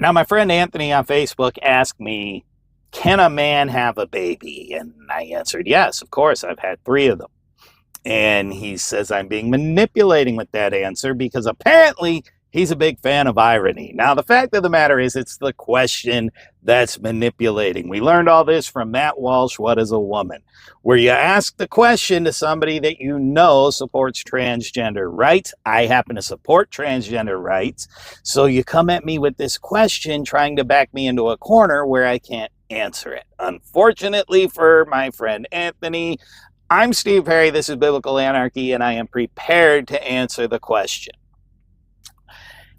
Now, my friend Anthony on Facebook asked me, can a man have a baby? And I answered, yes, of course. I've had 3 of them. And he says I'm being manipulating with that answer because apparently he's a big fan of irony. Now, the fact of the matter is it's the question that's manipulating. We learned all this from Matt Walsh, What is a Woman? Where you ask the question to somebody that you know supports transgender rights. I happen to support transgender rights. So you come at me with this question trying to back me into a corner where I can't answer it. Unfortunately for my friend Anthony, I'm Steve Perry, this is Biblical Anarchy, and I am prepared to answer the question.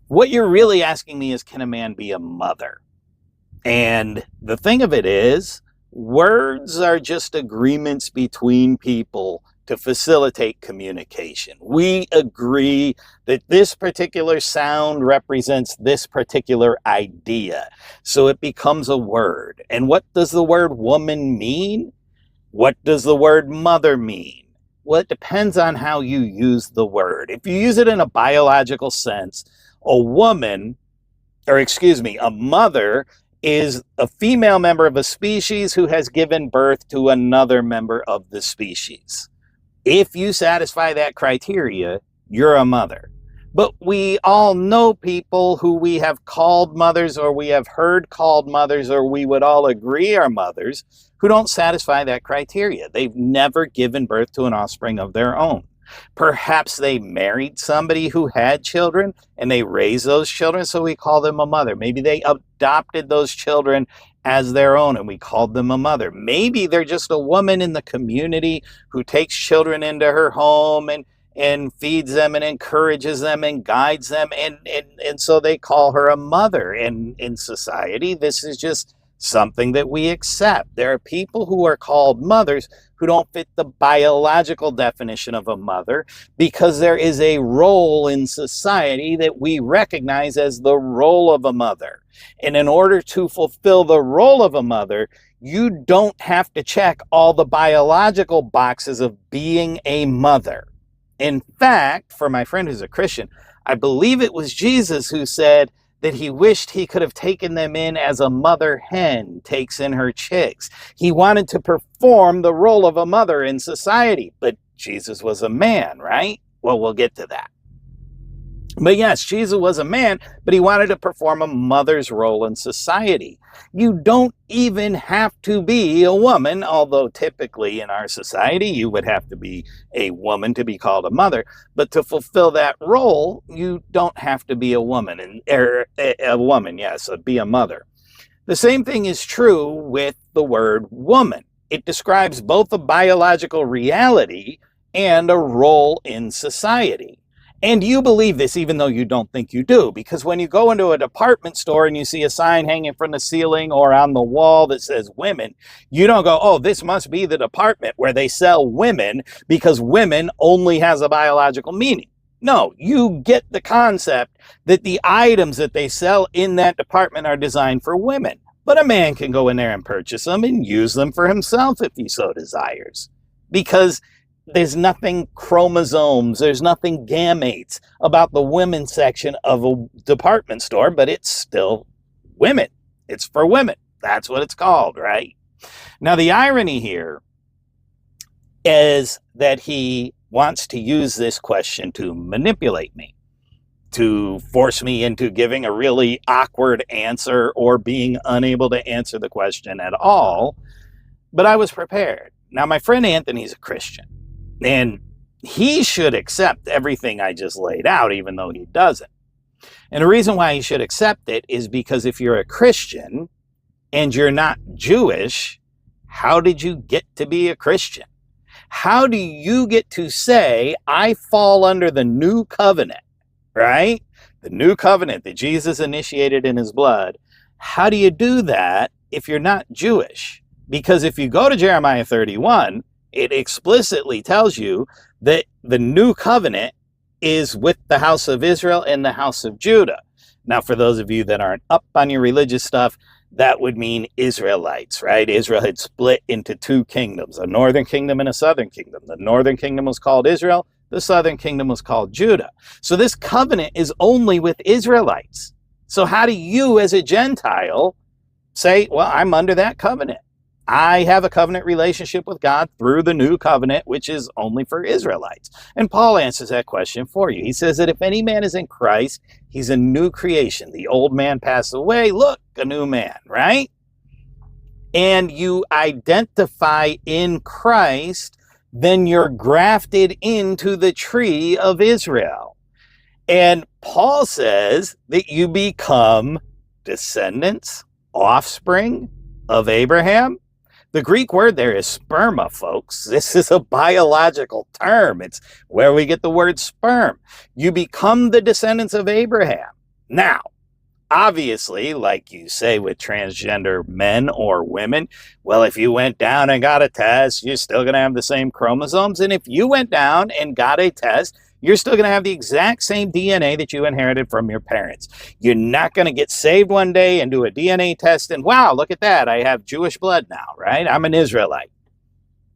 What you're really asking me is, can a man be a mother? And the thing of it is, words are just agreements between people to facilitate communication. We agree that this particular sound represents this particular idea, so it becomes a word. And what does the word woman mean? What does the word mother mean? Well, it depends on how you use the word. If you use it in a biological sense, a mother is a female member of a species who has given birth to another member of the species. If you satisfy that criteria, you're a mother. But we all know people who we have called mothers, or we have heard called mothers, or we would all agree are mothers, who don't satisfy that criteria. They've never given birth to an offspring of their own. Perhaps they married somebody who had children and they raised those children, so we call them a mother. Maybe they adopted those children as their own and we called them a mother. Maybe they're just a woman in the community who takes children into her home and feeds them and encourages them and guides them, and so they call her a mother. And in society, this is just something that we accept. There are people who are called mothers who don't fit the biological definition of a mother because there is a role in society that we recognize as the role of a mother. And in order to fulfill the role of a mother, you don't have to check all the biological boxes of being a mother. In fact, for my friend who's a Christian, I believe it was Jesus who said that he wished he could have taken them in as a mother hen takes in her chicks. He wanted to perform the role of a mother in society, but Jesus was a man, right? Well, we'll get to that. But yes, Jesus was a man, but he wanted to perform a mother's role in society. You don't even have to be a woman, although typically in our society you would have to be a woman to be called a mother. But to fulfill that role, you don't have to be a woman, be a mother. The same thing is true with the word woman. It describes both a biological reality and a role in society. And you believe this even though you don't think you do, because when you go into a department store and you see a sign hanging from the ceiling or on the wall that says women, you don't go, oh, this must be the department where they sell women because women only has a biological meaning. No, you get the concept that the items that they sell in that department are designed for women. But a man can go in there and purchase them and use them for himself if he so desires. Because there's nothing chromosomes, there's nothing gametes about the women's section of a department store, but it's still women. It's for women. That's what it's called, right? Now, the irony here is that he wants to use this question to manipulate me, to force me into giving a really awkward answer or being unable to answer the question at all. But I was prepared. Now, my friend Anthony's a Christian. And he should accept everything I just laid out, even though he doesn't. And the reason why he should accept it is because if you're a Christian and you're not Jewish, how did you get to be a Christian? How do you get to say, I fall under the new covenant, right? The new covenant that Jesus initiated in his blood. How do you do that if you're not Jewish? Because if you go to Jeremiah 31, it explicitly tells you that the new covenant is with the house of Israel and the house of Judah. Now, for those of you that aren't up on your religious stuff, that would mean Israelites, right? Israel had split into 2 kingdoms, a northern kingdom and a southern kingdom. The northern kingdom was called Israel. The southern kingdom was called Judah. So this covenant is only with Israelites. So how do you as a Gentile say, well, I'm under that covenant? I have a covenant relationship with God through the new covenant, which is only for Israelites. And Paul answers that question for you. He says that if any man is in Christ, he's a new creation. The old man passed away. Look, a new man, right? And you identify in Christ, then you're grafted into the tree of Israel. And Paul says that you become descendants, offspring of Abraham. The Greek word there is sperma, folks. This is a biological term. It's where we get the word sperm. You become the descendants of Abraham. Now, obviously, like you say with transgender men or women, well, if you went down and got a test, you're still going to have the same chromosomes. And if you went down and got a test, you're still going to have the exact same DNA that you inherited from your parents. You're not going to get saved one day and do a DNA test and, wow, look at that, I have Jewish blood now, right? I'm an Israelite.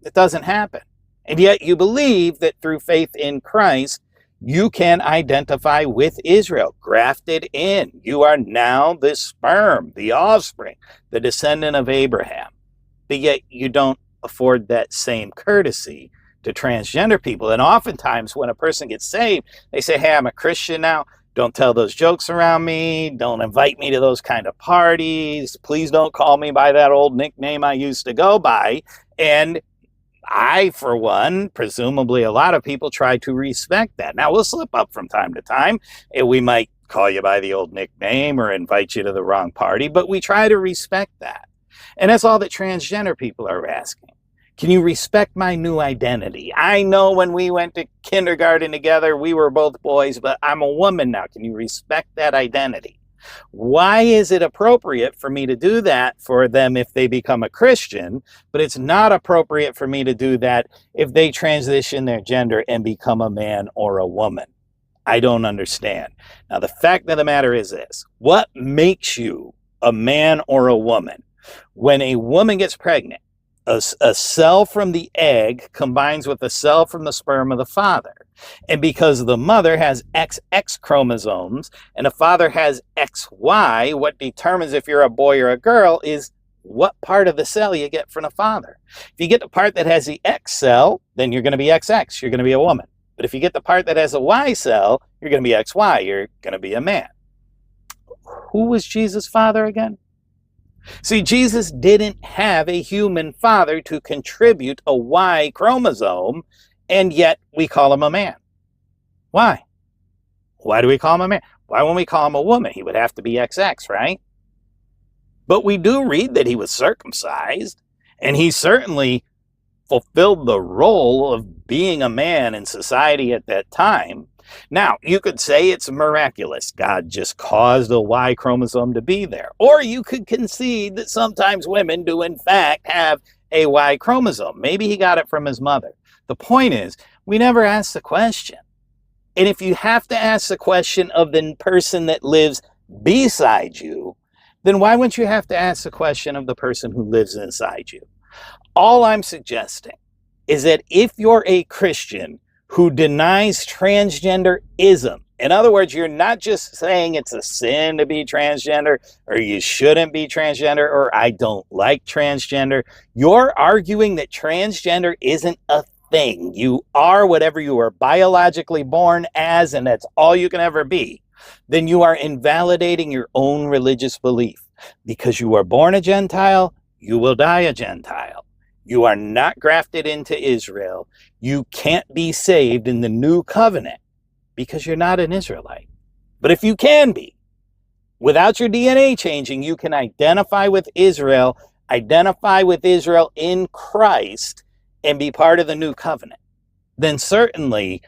It doesn't happen. And yet you believe that through faith in Christ, you can identify with Israel, grafted in. You are now the sperm, the offspring, the descendant of Abraham. But yet you don't afford that same courtesy to transgender people. And oftentimes when a person gets saved, they say, hey, I'm a Christian now. Don't tell those jokes around me. Don't invite me to those kind of parties. Please don't call me by that old nickname I used to go by. And I, for one, presumably a lot of people try to respect that. Now, we'll slip up from time to time. We might call you by the old nickname or invite you to the wrong party, but we try to respect that. And that's all that transgender people are asking. Can you respect my new identity? I know when we went to kindergarten together, we were both boys, but I'm a woman now. Can you respect that identity? Why is it appropriate for me to do that for them if they become a Christian, but it's not appropriate for me to do that if they transition their gender and become a man or a woman? I don't understand. Now, the fact of the matter is this. What makes you a man or a woman? When a woman gets pregnant, a cell from the egg combines with a cell from the sperm of the father. And because the mother has XX chromosomes and the father has XY, what determines if you're a boy or a girl is what part of the cell you get from the father. If you get the part that has the X cell, then you're going to be XX. You're going to be a woman. But if you get the part that has a Y cell, you're going to be XY. You're going to be a man. Who was Jesus' father again? See, Jesus didn't have a human father to contribute a Y chromosome, and yet we call him a man. Why? Why do we call him a man? Why won't we call him a woman? He would have to be XX, right? But we do read that he was circumcised, and he certainly fulfilled the role of being a man in society at that time. Now, you could say it's miraculous. God just caused a Y chromosome to be there. Or you could concede that sometimes women do in fact have a Y chromosome. Maybe he got it from his mother. The point is, we never ask the question. And if you have to ask the question of the person that lives beside you, then why wouldn't you have to ask the question of the person who lives inside you? All I'm suggesting is that if you're a Christian who denies transgenderism, in other words, you're not just saying it's a sin to be transgender, or you shouldn't be transgender, or I don't like transgender. You're arguing that transgender isn't a thing. You are whatever you were biologically born as, and that's all you can ever be. Then you are invalidating your own religious belief. Because you were born a Gentile, you will die a Gentile. You are not grafted into Israel. You can't be saved in the new covenant because you're not an Israelite. But if you can be, without your DNA changing, you can identify with Israel in Christ, and be part of the new covenant. Then certainly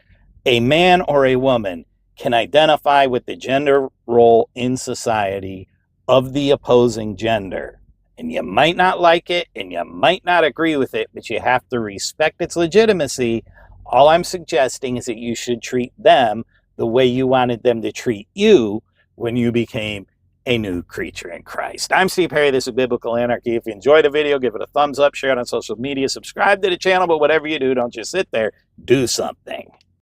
a man or a woman can identify with the gender role in society of the opposing gender. And you might not like it, and you might not agree with it, but you have to respect its legitimacy. All I'm suggesting is that you should treat them the way you wanted them to treat you when you became a new creature in Christ. I'm Steve Perry. This is Biblical Anarchy. If you enjoyed the video, give it a thumbs up, share it on social media, subscribe to the channel, but whatever you do, don't just sit there, do something.